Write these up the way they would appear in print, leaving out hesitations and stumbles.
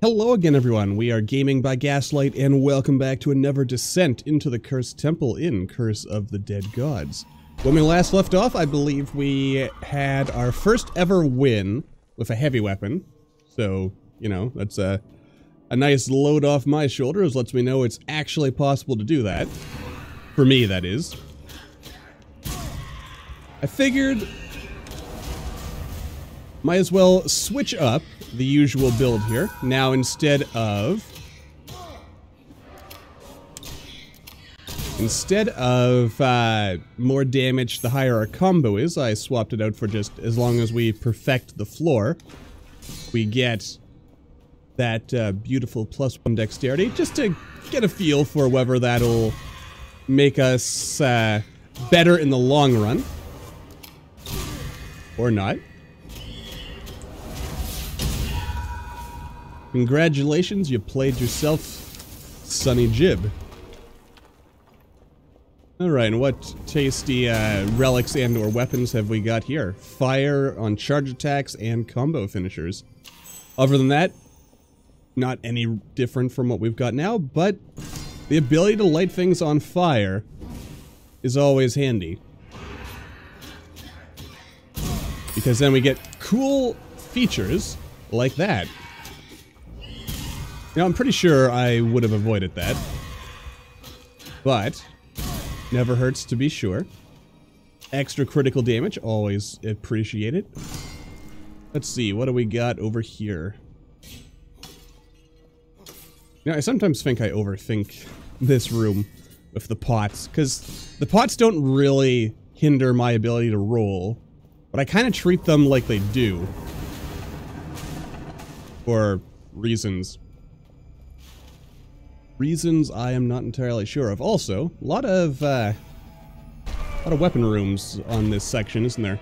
Hello again, everyone. We are Gaming by Gaslight, and welcome back to another descent into the Cursed Temple in Curse of the Dead Gods. When we last left off, I believe we had our first ever win with a heavy weapon. So, you know, that's a nice load off my shoulders. Lets me know it's actually possible to do that. For me, that is. I figured might as well switch up the usual build here. Now, instead of more damage the higher our combo is, I swapped it out for just as long as we perfect the floor, we get that beautiful +1 dexterity, just to get a feel for whether that'll make us better in the long run or not. Congratulations, you played yourself, Sonny Jib. Alright, and what tasty relics and or weapons have we got here? Fire on charge attacks and combo finishers. Other than that, not any different from what we've got now, but the ability to light things on fire is always handy. Because then we get cool features like that. You know, I'm pretty sure I would have avoided that. But never hurts to be sure. Extra critical damage, always appreciated. Let's see, what do we got over here? You know, I sometimes think I overthink this room with the pots, because the pots don't really hinder my ability to roll, but I kind of treat them like they do. For reasons I am not entirely sure of. Also, a lot of weapon rooms on this section, isn't there?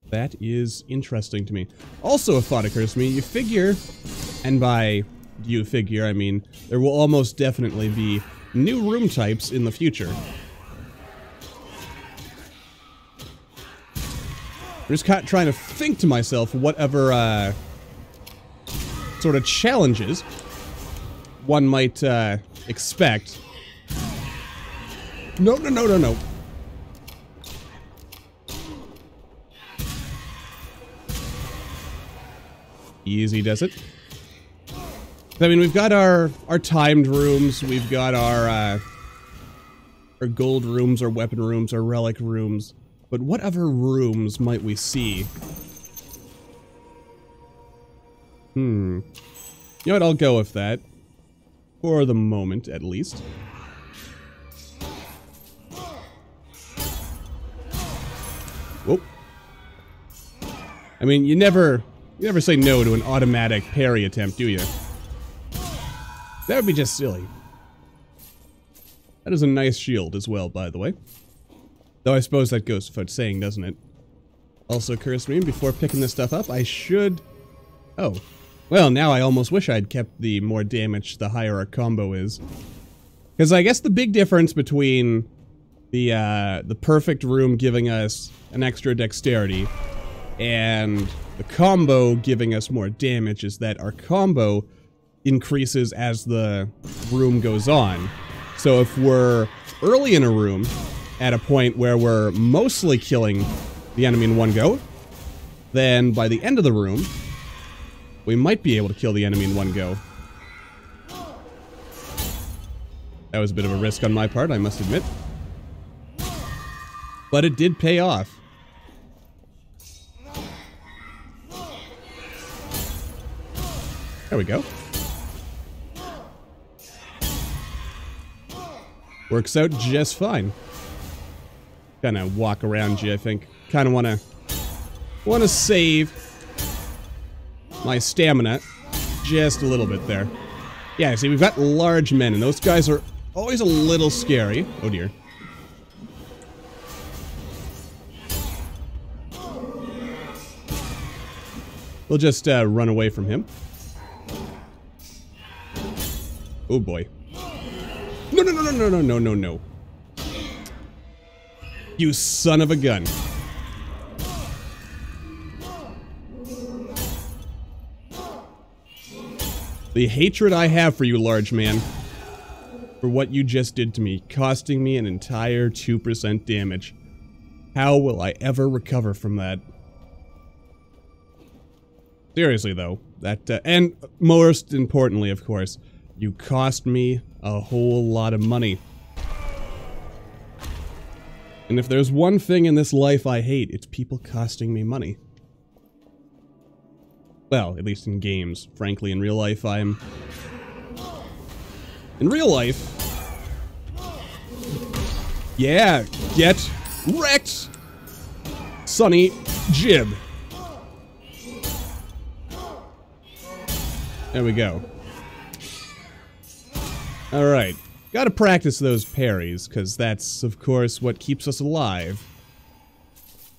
That is interesting to me. Also, a thought occurs to me, you figure, and by you figure, I mean, there will almost definitely be new room types in the future. I'm just kind of trying to think to myself whatever sort of challenges one might expect. No. Easy does it. I mean, we've got our timed rooms, we've got our gold rooms, our weapon rooms, our relic rooms, but what other rooms might we see? You know what, I'll go with that. For the moment, at least. Whoop. I mean, you never say no to an automatic parry attempt, do you? That would be just silly. That is a nice shield as well, by the way. Though I suppose that goes without saying, doesn't it? Also occurs to me, before picking this stuff up, I should... Oh. Well, now I almost wish I'd kept the more damage the higher our combo is. Because I guess the big difference between the perfect room giving us an extra dexterity and the combo giving us more damage is that our combo increases as the room goes on. So if we're early in a room, at a point where we're mostly killing the enemy in one go, then by the end of the room, we might be able to kill the enemy in one go. That was a bit of a risk on my part, I must admit. But it did pay off. There we go. Works out just fine. Kinda walk around you, I think. Kinda wanna save my stamina just a little bit there. Yeah, see, we've got large men, and those guys are always a little scary. Oh dear. We'll just run away from him. Oh boy. No. You son of a gun. The hatred I have for you, large man. For what you just did to me, costing me an entire 2% damage. How will I ever recover from that? Seriously, though. And most importantly, of course, you cost me a whole lot of money. And if there's one thing in this life I hate, it's people costing me money. Well, at least in games. Frankly, in real life, In real life... Yeah, get wrecked! Sonny Jib. There we go. Alright. Gotta practice those parries, because that's, of course, what keeps us alive.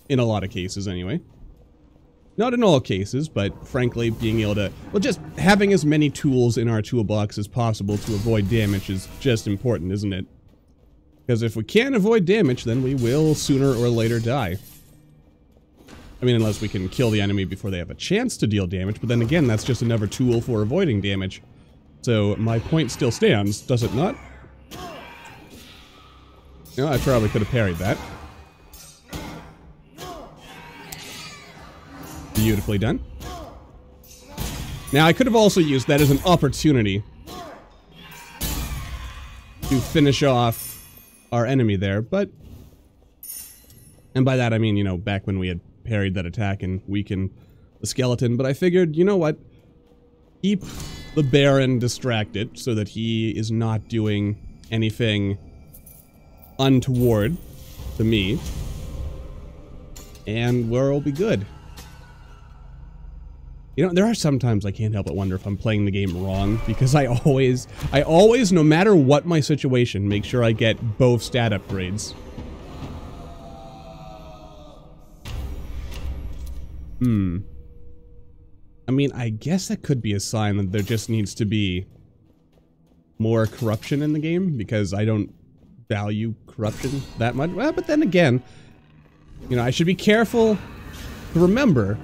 In a lot of cases, anyway. Not in all cases, but frankly, being able to... Well, just having as many tools in our toolbox as possible to avoid damage is just important, isn't it? Because if we can't avoid damage, then we will sooner or later die. I mean, unless we can kill the enemy before they have a chance to deal damage, but then again, that's just another tool for avoiding damage. So, my point still stands, does it not? No, I probably could have parried that. Beautifully done. Now, I could have also used that as an opportunity to finish off our enemy there, but... And by that I mean, you know, back when we had parried that attack and weakened the skeleton, but I figured, you know what? Keep the Baron distracted so that he is not doing anything untoward to me, and we'll be good. You know, there are sometimes I can't help but wonder if I'm playing the game wrong, because I always, no matter what my situation, make sure I get both stat upgrades. I mean, I guess that could be a sign that there just needs to be more corruption in the game, because I don't value corruption that much. Well, but then again, you know, I should be careful to remember...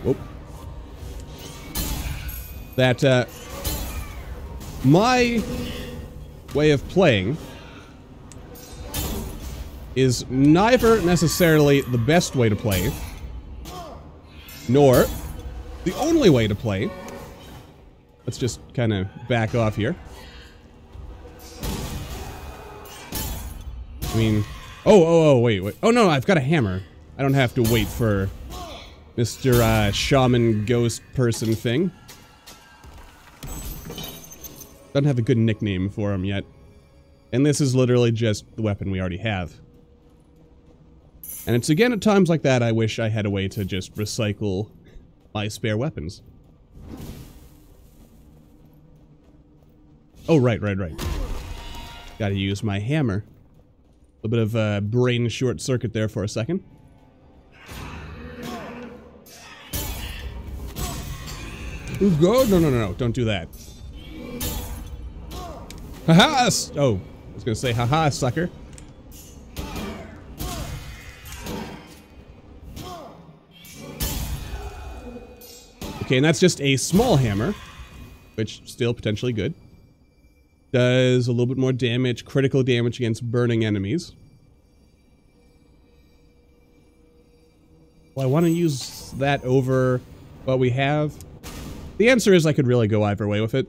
Whoop. That, my way of playing is neither necessarily the best way to play, nor the only way to play. Let's just kind of back off here. I mean... Oh, wait. Oh, no, I've got a hammer. I don't have to wait for Mr. Shaman Ghost Person thing. Don't have a good nickname for him yet. And this is literally just the weapon we already have. And it's again at times like that I wish I had a way to just recycle my spare weapons. Oh, right. Gotta use my hammer. A bit of a brain short circuit there for a second. Ooh, go! No, don't do that. Haha! Oh, I was gonna say haha, sucker. Okay, and that's just a small hammer, which still potentially good. Does a little bit more damage, critical damage against burning enemies. Well, I want to use that over what we have. The answer is I could really go either way with it.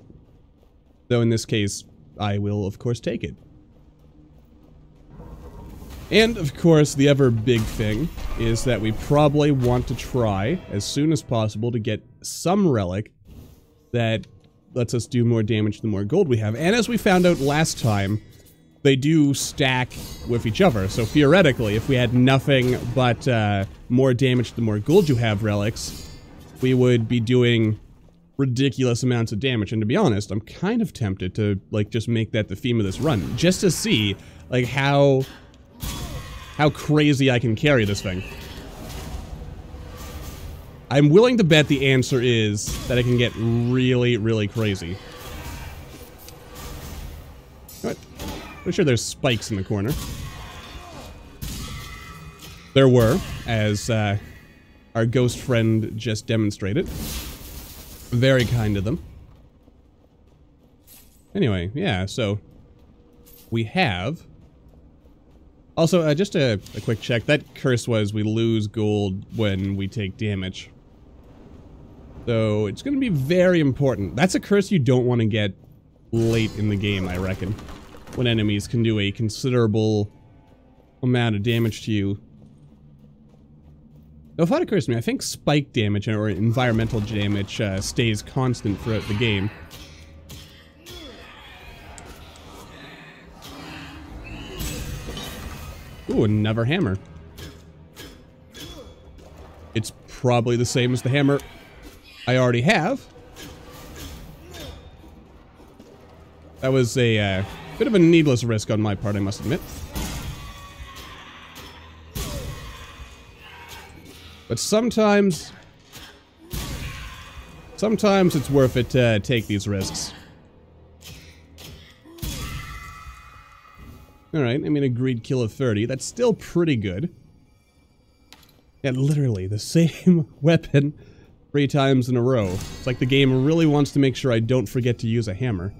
Though in this case, I will of course take it. And of course, the other big thing is that we probably want to try, as soon as possible, to get some relic that lets us do more damage the more gold we have. And as we found out last time, they do stack with each other. So theoretically, if we had nothing but more damage the more gold you have relics, we would be doing ridiculous amounts of damage. And to be honest, I'm kind of tempted to, like, just make that the theme of this run, just to see, like, how crazy I can carry this thing. I'm willing to bet the answer is that I can get really, really crazy. What? I'm sure there's spikes in the corner. There were, as our ghost friend just demonstrated. Very kind of them. Anyway, yeah, so we have... Also, just a quick check. That curse was we lose gold when we take damage. So, it's going to be very important. That's a curse you don't want to get late in the game, I reckon. When enemies can do a considerable amount of damage to you. Though, if that occurs to me, I think spike damage or environmental damage stays constant throughout the game. Ooh, another hammer. It's probably the same as the hammer I already have. That was a bit of a needless risk on my part, I must admit. But sometimes it's worth it to take these risks. Alright, I mean a greed kill of 30. That's still pretty good. Yeah, literally the same weapon 3 times in a row. It's like the game really wants to make sure I don't forget to use a hammer.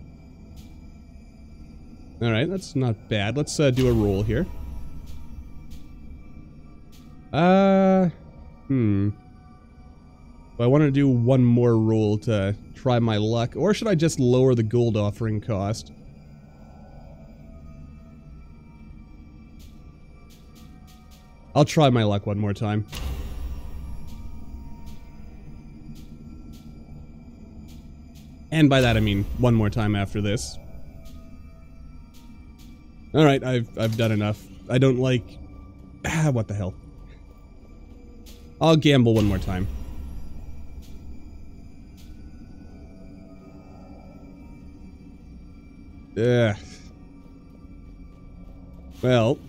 Alright, that's not bad. Let's do a roll here. Do I want to do one more roll to try my luck? Or should I just lower the gold offering cost? I'll try my luck one more time. And by that I mean one more time after this. Alright, I've done enough. I don't like... what the hell. I'll gamble one more time. Ugh. Well...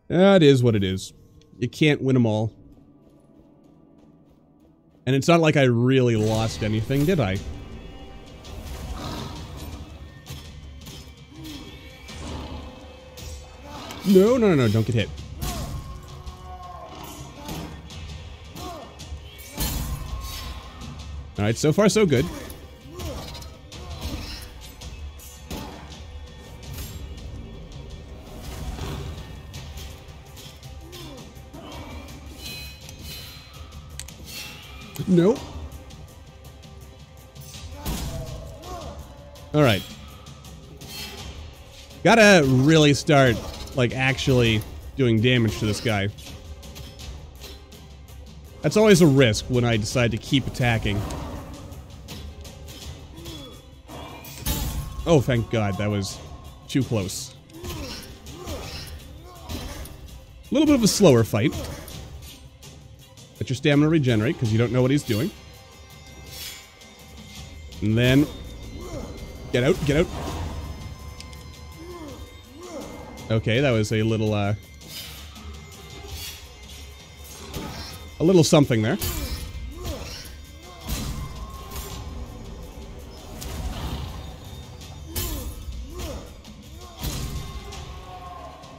That is what it is. You can't win them all. And it's not like I really lost anything, did I? No, don't get hit. Alright, so far so good. Nope. Alright. Gotta really start, like, actually doing damage to this guy. That's always a risk when I decide to keep attacking. Oh, thank God, that was too close. A little bit of a slower fight. Let your stamina regenerate, because you don't know what he's doing. And then... Get out, get out. Okay, that was a little something there.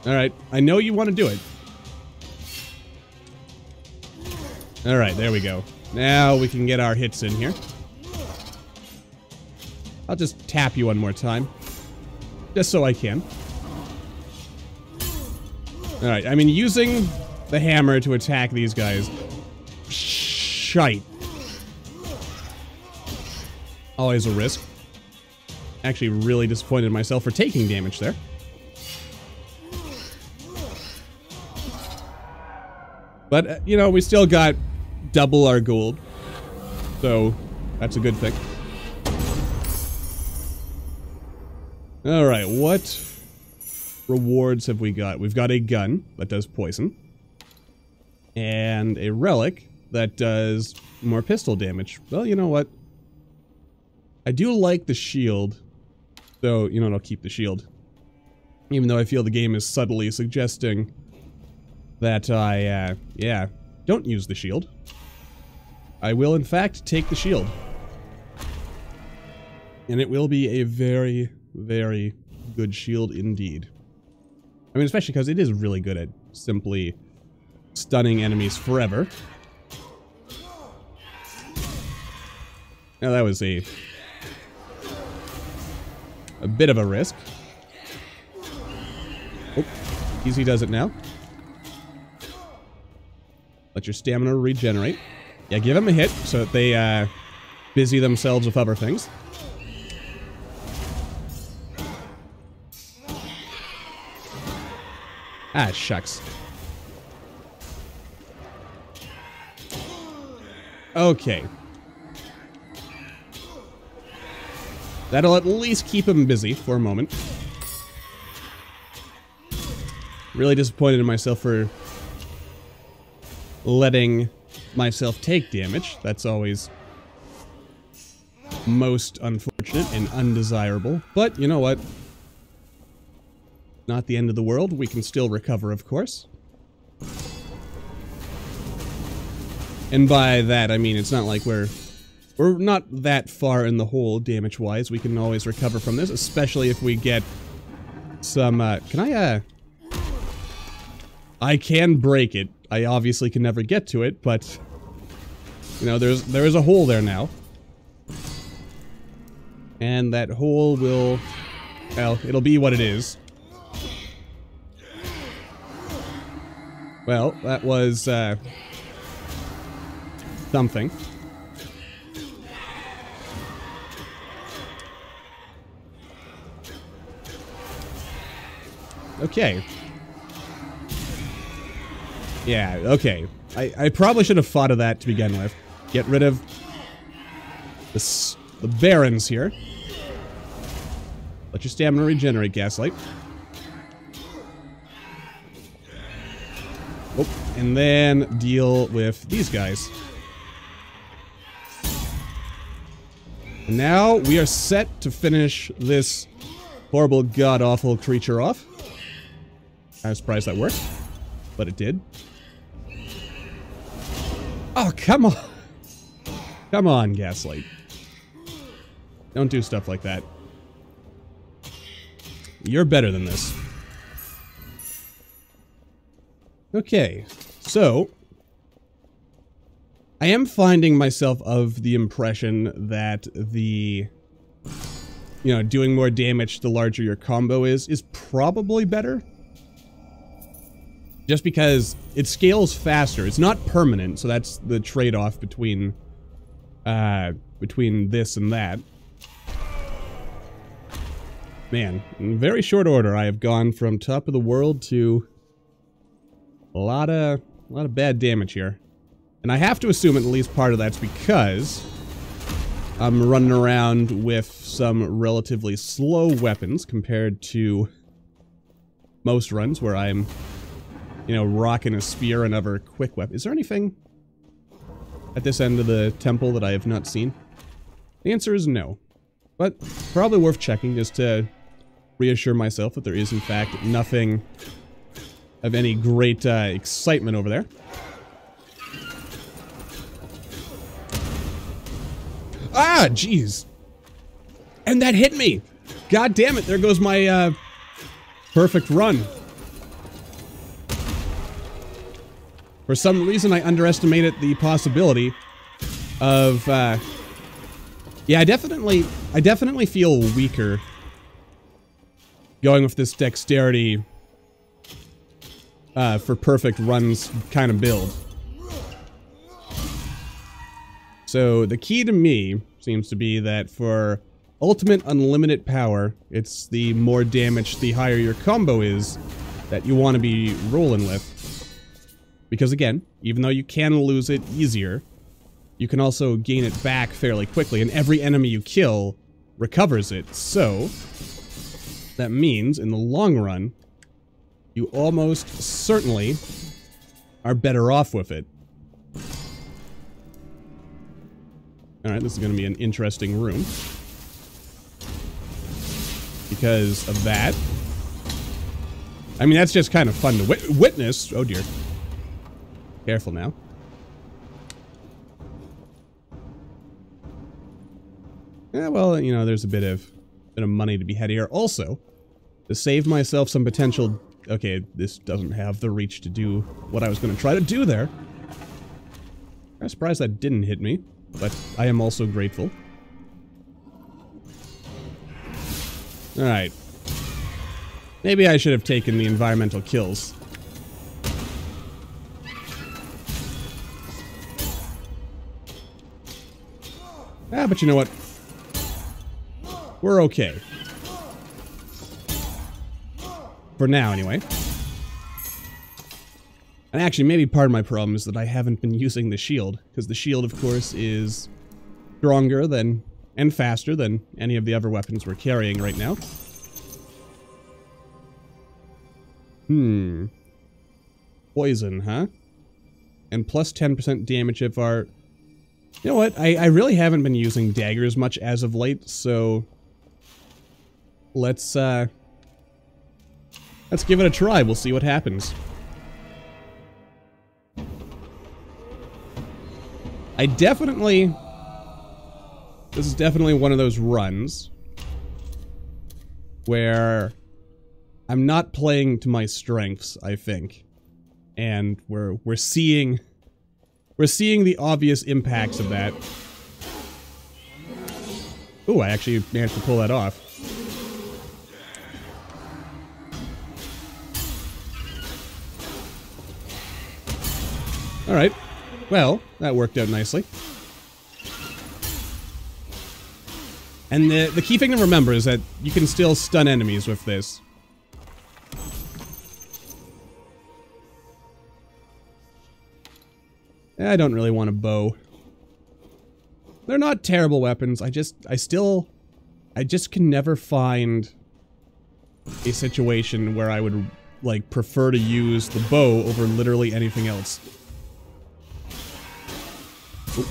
Alright, I know you want to do it. Alright, there we go. Now we can get our hits in here. I'll just tap you one more time. Just so I can. Alright, I mean, using the hammer to attack these guys... Shite. Always a risk. Actually really disappointed in myself for taking damage there. But, you know, we still got double our gold. So, that's a good thing. Alright, what rewards have we got? We've got a gun that does poison. And a relic that does more pistol damage. Well, you know what? I do like the shield. So, you know what, I'll keep the shield. Even though I feel the game is subtly suggesting that I, yeah, don't use the shield. I will, in fact, take the shield. And it will be a very, very good shield indeed. I mean, especially because it is really good at simply stunning enemies forever. Now that was a bit of a risk. Oh, easy does it now. Let your stamina regenerate. Yeah, give them a hit so that they busy themselves with other things. Ah, shucks. Okay. That'll at least keep him busy for a moment. Really disappointed in myself for letting myself take damage. That's always most unfortunate and undesirable. But you know what? Not the end of the world. We can still recover, of course. And by that, I mean it's not like we're not that far in the hole damage-wise. We can always recover from this, especially if we get some, can I can break it. I obviously can never get to it, but, you know, there is a hole there now. And that hole will, well, it'll be what it is. Well, that was, something. Okay. Yeah, okay. I probably should have thought of that to begin with. Get rid of the barons here. Let your stamina regenerate, Gaslight. Oh, and then deal with these guys. And now we are set to finish this horrible, god-awful creature off. I'm surprised that worked, but it did. Oh, come on. Come on, Gaslight. Don't do stuff like that. You're better than this. Okay, so I am finding myself of the impression that the, you know, doing more damage the larger your combo is probably better. Just because it scales faster. It's not permanent, so that's the trade-off between this and that. Man, in very short order, I have gone from top of the world to a lot of bad damage here. And I have to assume at least part of that's because I'm running around with some relatively slow weapons compared to most runs where I'm, you know, rocking a spear and other quick weapons. Is there anything at this end of the temple that I have not seen? The answer is no. But probably worth checking just to reassure myself that there is in fact nothing of any great excitement over there. Ah, jeez. And that hit me. God damn it, there goes my perfect run. For some reason, I underestimated the possibility of, yeah, I definitely feel weaker going with this dexterity for perfect runs kind of build. So the key to me seems to be that for ultimate unlimited power, it's the more damage, the higher your combo is, that you want to be rolling with. Because again, even though you can lose it easier, you can also gain it back fairly quickly, and every enemy you kill recovers it. So that means, in the long run, you almost certainly are better off with it. Alright, this is going to be an interesting room. Because of that. I mean, that's just kind of fun to witness. Oh dear. Careful now. Yeah, well, you know, there's a bit of money to be had here. Also, to save myself some potential... Okay, this doesn't have the reach to do what I was going to try to do there. I'm surprised that didn't hit me, but I am also grateful. Alright. Maybe I should have taken the environmental kills. Ah, but you know what? We're okay. For now, anyway. And actually, maybe part of my problem is that I haven't been using the shield, because the shield, of course, is stronger than, and faster than any of the other weapons we're carrying right now. Poison, huh? And plus 10% damage if our... You know what? I really haven't been using daggers much as of late, so... Let's give it a try. We'll see what happens. I definitely... This is definitely one of those runs where I'm not playing to my strengths, I think. And we're seeing the obvious impacts of that. Ooh, I actually managed to pull that off. Alright. Well, that worked out nicely. And the key thing to remember is that you can still stun enemies with this. I don't really want a bow. They're not terrible weapons. I just can never find a situation where I would, like, prefer to use the bow over literally anything else. Oop.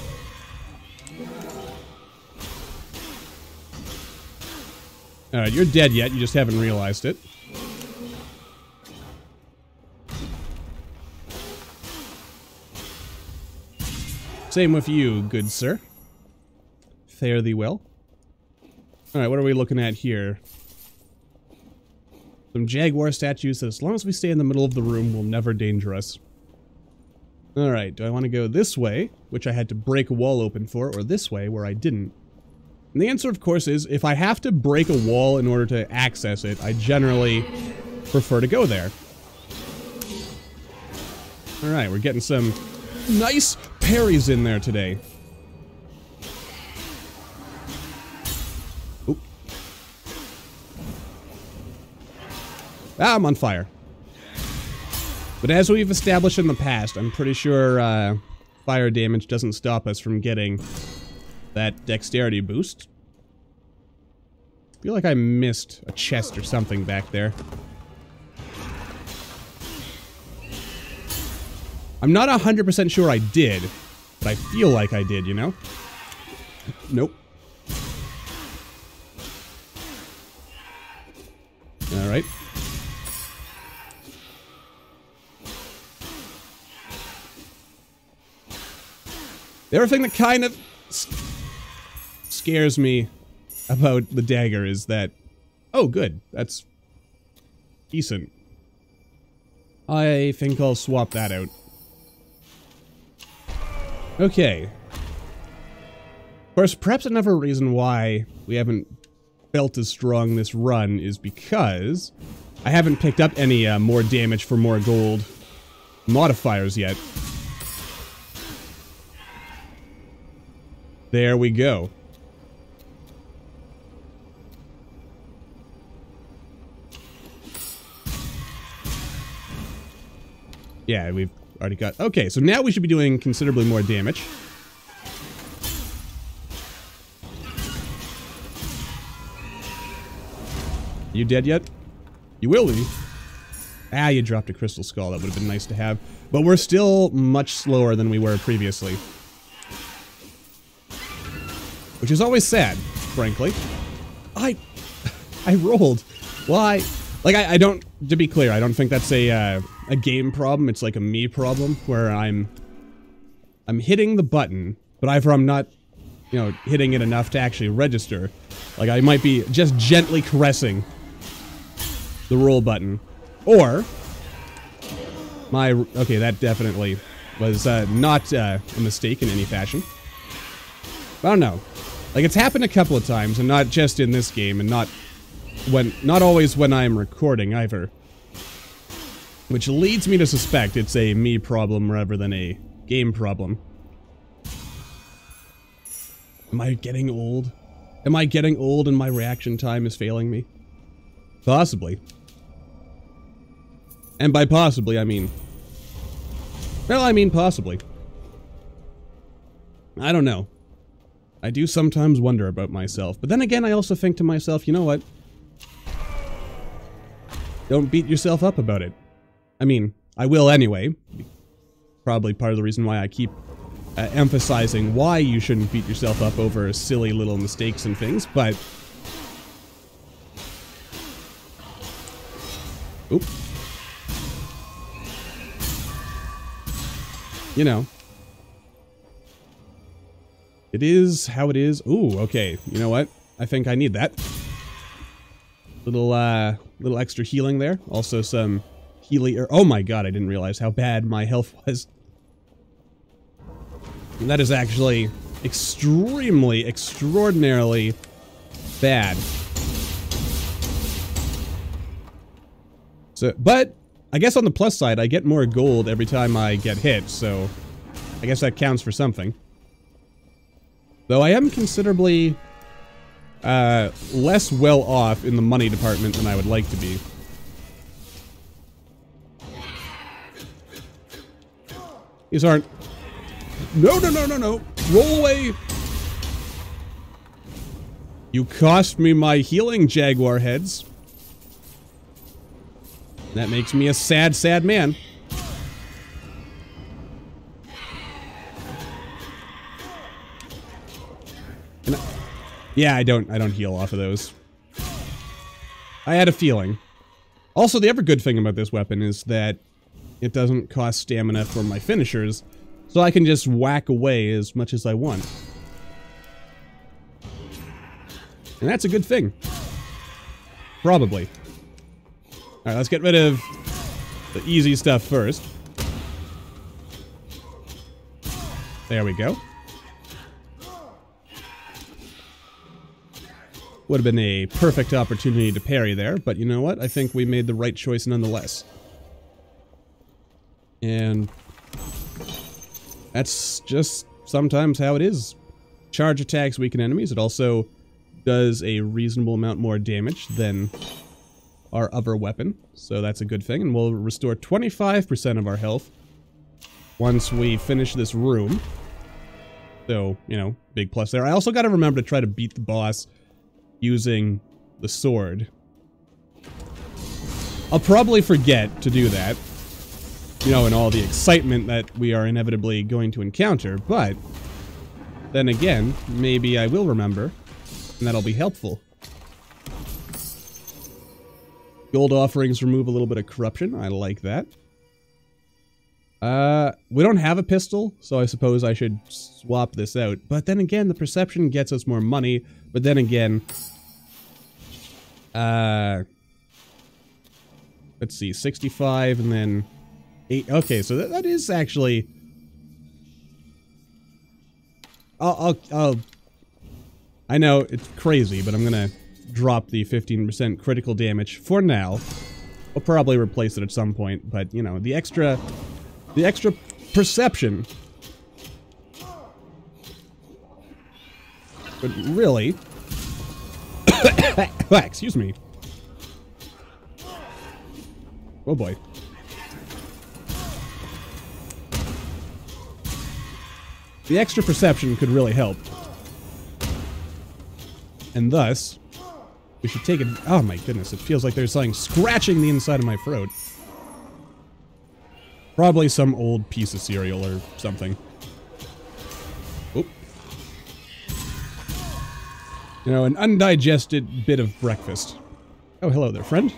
Alright, you're dead yet, you just haven't realized it. Same with you, good sir. Fare thee well. Alright, what are we looking at here? Some jaguar statues that as long as we stay in the middle of the room will never danger us. Alright, do I want to go this way, which I had to break a wall open for, or this way, where I didn't? And the answer, of course, is if I have to break a wall in order to access it, I generally prefer to go there. Alright, we're getting some nice parries in there today. Oop. Ah, I'm on fire. But as we've established in the past, I'm pretty sure fire damage doesn't stop us from getting that dexterity boost. I feel like I missed a chest or something back there. I'm not 100% sure I did, but I feel like I did, you know? Nope. Alright. The other thing that kind of scares me about the dagger is that... Oh, good. That's decent. I think I'll swap that out. Okay. Of course, perhaps another reason why we haven't felt as strong this run is because I haven't picked up any more damage for more gold modifiers yet. There we go. Yeah, we've already got... Okay, so now we should be doing considerably more damage. You dead yet? You will be. Ah, you dropped a crystal skull. That would have been nice to have. But we're still much slower than we were previously. Which is always sad, frankly. I rolled. Why? Like, I don't... To be clear, I don't think that's a game problem. It's like a me problem, where I'm hitting the button, but either I'm not, you know, hitting it enough to actually register. Like, I might be just gently caressing the roll button. Or... Okay, that definitely was not a mistake in any fashion. I don't know. Like, it's happened a couple of times, and not just in this game, and not not always when I'm recording either. Which leads me to suspect it's a me problem rather than a game problem. Am I getting old? Am I getting old and my reaction time is failing me? Possibly. And by possibly, I mean... Well, I mean possibly. I don't know. I do sometimes wonder about myself. But then again, I also think to myself, you know what? Don't beat yourself up about it. I mean, I will anyway. Probably part of the reason why I keep emphasizing why you shouldn't beat yourself up over silly little mistakes and things, but... Oop. You know. It is how it is. Ooh, okay. You know what? I think I need that. Little extra healing there. Also some healing... Oh my god, I didn't realize how bad my health was. And that is actually extremely, extraordinarily bad. So, but, I guess on the plus side, I get more gold every time I get hit, so I guess that counts for something. Though I am considerably less well off in the money department than I would like to be. These aren't... No, no, no, no, no! Roll away! You cost me my healing, jaguar heads. That makes me a sad, sad man. Yeah, I don't heal off of those. I had a feeling. Also, the other good thing about this weapon is that it doesn't cost stamina for my finishers, so I can just whack away as much as I want. And that's a good thing. Probably. Alright, let's get rid of the easy stuff first. There we go. Would have been a perfect opportunity to parry there, but you know what? I think we made the right choice nonetheless. And that's just sometimes how it is. Charge attacks weaken enemies. It also does a reasonable amount more damage than our other weapon, so that's a good thing. And we'll restore 25% of our health once we finish this room. So, you know, big plus there. I also got to remember to try to beat the boss using the sword. I'll probably forget to do that, you know, in all the excitement that we are inevitably going to encounter, but then again, maybe I will remember, and that'll be helpful. Gold offerings remove a little bit of corruption. I like that. We don't have a pistol, so I suppose I should swap this out. But then again, the perception gets us more money. But then again, let's see, 65 and then 8. Okay, so that is actually... I know it's crazy, but I'm gonna drop the 15% critical damage for now. I'll probably replace it at some point, but you know, the extra perception. But really, excuse me. Oh boy. The extra perception could really help. And thus, we should take it. Oh my goodness, it feels like there's something scratching the inside of my throat. Probably some old piece of cereal or something. Oop. You know, an undigested bit of breakfast. Oh, hello there, friend.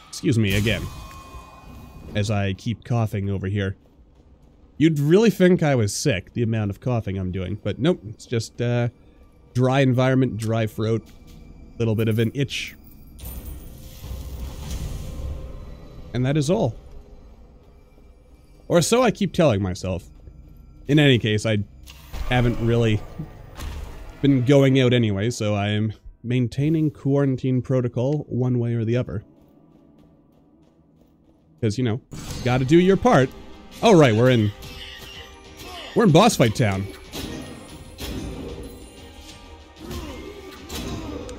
Excuse me again, as I keep coughing over here. You'd really think I was sick, the amount of coughing I'm doing, but nope, it's just dry environment, dry throat, little bit of an itch. And that is all. Or so I keep telling myself. In any case, I haven't really been going out anyway, so I am maintaining quarantine protocol one way or the other. Because, you know, gotta do your part. Oh, right, we're in boss fight town.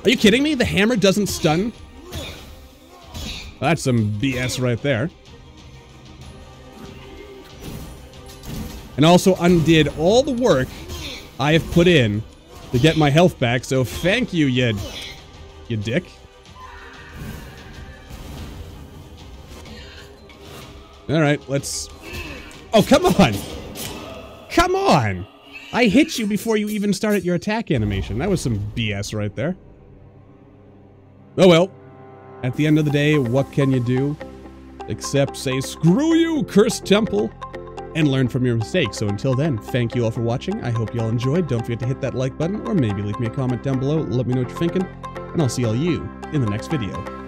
Are you kidding me? The hammer doesn't stun? That's some BS right there. And also undid all the work I have put in to get my health back, so thank you, you dick. Alright, let's... Oh, come on! Come on! I hit you before you even started your attack animation. That was some BS right there. Oh well. At the end of the day, what can you do? Except say, screw you, cursed temple! And learn from your mistakes. So until then, thank you all for watching. I hope you all enjoyed. Don't forget to hit that like button, or maybe leave me a comment down below. Let me know what you're thinking. And I'll see all you in the next video.